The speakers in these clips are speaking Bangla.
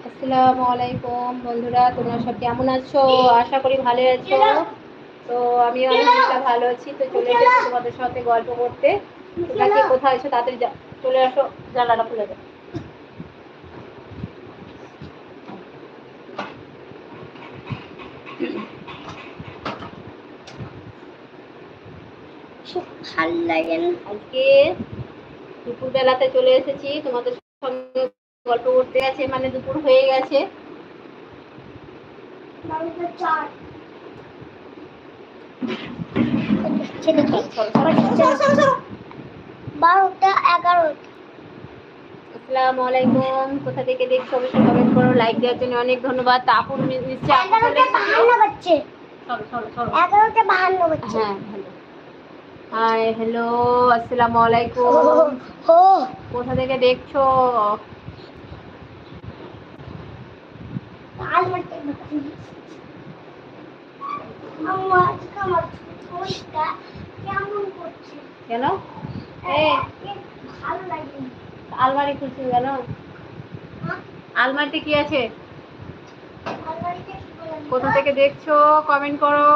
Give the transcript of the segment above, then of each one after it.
আসসালামু আলাইকুম বন্ধুরা, তোমরা সব কেমন আছো? আশা করি ভালো আছো। তো আমি অনেকটা ভালো আছি। তো চলে এসেছি তোমাদের সাথে গল্প করতে। তোমরা কে কোথায় আছো তাড়াতাড়ি চলে আসো, জানালা খুলে দাও। ভাল লাগে না। আজকে দুপুরবেলাতে চলে এসেছি তোমাদের সঙ্গে গল্প করতে। আছে মানে দুপুর হয়ে গেছে। 12টা 11। আসসালামু আলাইকুম, কোথা থেকে দেখছো অবশ্যই কমেন্ট করো। লাইক দেওয়ার জন্য অনেক ধন্যবাদ। আপু নিশ্চয়ই আপু চলে এসেছে। 11:52 বাজছে। হ্যাঁ ভালো। হাই হ্যালো, আসসালামু আলাইকুম। কোথা থেকে দেখছো? কেন আলমারি খুলছি কেন? আলমারিতে কি আছে? কোথা থেকে দেখছো কমেন্ট করো।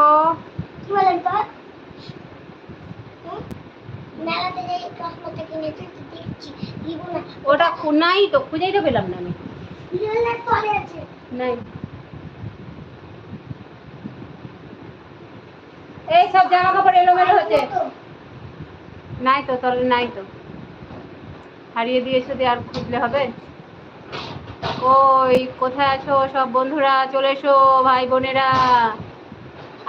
ওটা নাই তো, খুঁজেই তো পেলাম না আমি। নাই, এই সব জামা কাপড় এলোমেলো হয়েছে। নাই তো, তলে নাই তো, হারিয়ে দিয়েছো দিয়ে আর খুঁজলে হবে? ওই কোথায় আছো সব বন্ধুরা? চলে এসো, ভাই বোনেরা,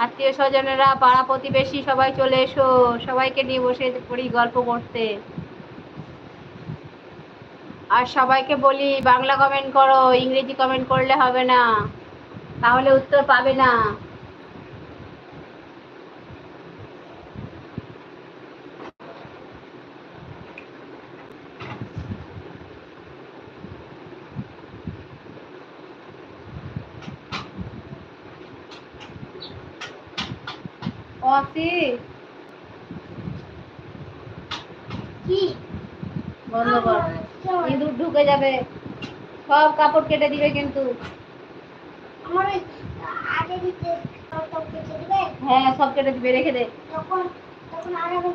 আত্মীয় স্বজনেরা, পাড়া প্রতিবেশী সবাই চলে এসো। সবাইকে নিয়ে বসে পড়ি গল্প করতে। আর সবাইকে বলি বাংলা কমেন্ট করো, ইংরেজি কমেন্ট করলে হবে না, তাহলে উত্তর পাবে না। বন্ধ কর, ইঁদুর ঢুকে যাবে, সব কাপড় কেটে দিবে কিন্তু। হ্যাঁ সব কেটে দিবে, রেখে দে।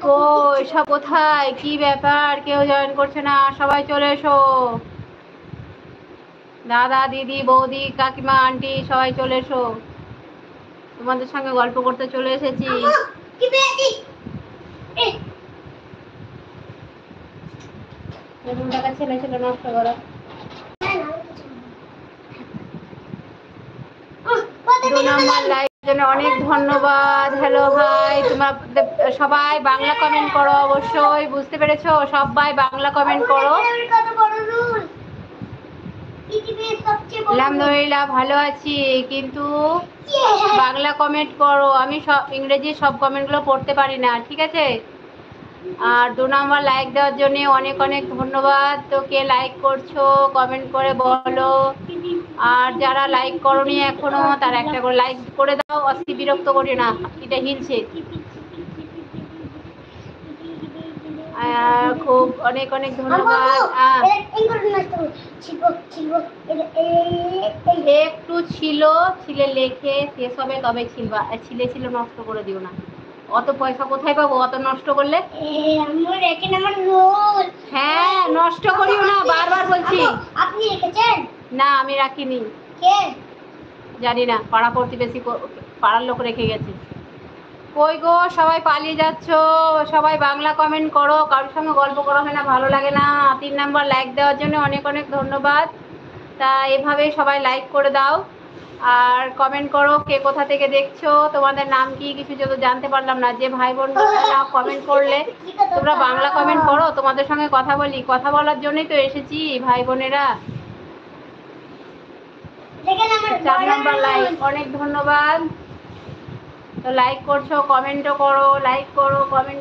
কই সব কোথায়? কি ব্যাপার, কেউ জয়েন করছে না? সবাই চলে এসো, দাদা দিদি বৌদি কাকিমা আন্টি সবাই চলে এসো। তোমাদের সঙ্গে গল্প করতে চলে এসেছি। টাকা ছেলে ছেলে নষ্ট করো। 2 নম্বর লাইক জন্য অনেক ধন্যবাদ। হ্যালো ভাই, তোমরা সবাই বাংলা কমেন্ট করো অবশ্যই। বুঝতে পেরেছো? সবাই বাংলা কমেন্ট করো। আলহামদুলিল্লাহ ভালো আছি, কিন্তু বাংলা কমেন্ট করো। আমি সব ইংরেজি সব কমেন্টগুলো পড়তে পারি না, ঠিক আছে? আর 2 নম্বর লাইক দেওয়ার জন্য অনেক অনেক ধন্যবাদ। তো কে লাইক করছো কমেন্ট করে বলো। আর যারা লাইক করোনি এখনো, তারা একটা করে লাইক করে দাও। অতি বিরক্ত করি না, এটা হিলছে। খুব অনেক অনেক ধন্যবাদ। একটু ছিল, ছিলে লেখে শেষ হবে তবে ছিলবা। ছিলে ছিল নষ্ট করে দিও না। অত পয়সা কোথায় পাবো অত নষ্ট করলে? হ্যাঁ নষ্ট করিও না, বারবার বলছি। আপনি রেখেছেন? না আমি রাখিনি। কে? জানি না, পাড়া প্রতিবেশী পাড়ার লোক রেখে গেছে। কই গো সবাই পালিয়ে যাচ্ছ? সবাই বাংলা কমেন্ট করো, কারোর সঙ্গে গল্প করা হয় না, ভালো লাগে না। 3 নম্বর লাইক দেওয়ার জন্য অনেক অনেক ধন্যবাদ। তা এভাবেই সবাই লাইক করে দাও আর কমেন্ট করো কে কোথা থেকে দেখছো, তোমাদের নাম কি কিছু যদি জানতে পারলাম না। যে ভাই বোনরা কমেন্ট করলে, তোমরা বাংলা কমেন্ট করো, তোমাদের সঙ্গে কথা বলি। কথা বলার জন্যই তো এসেছি ভাই বোনেরা। 4 নম্বর লাইক, অনেক ধন্যবাদ। তো লাইক করছো, কমেন্টও করো, লাইক করো, কমেন্ট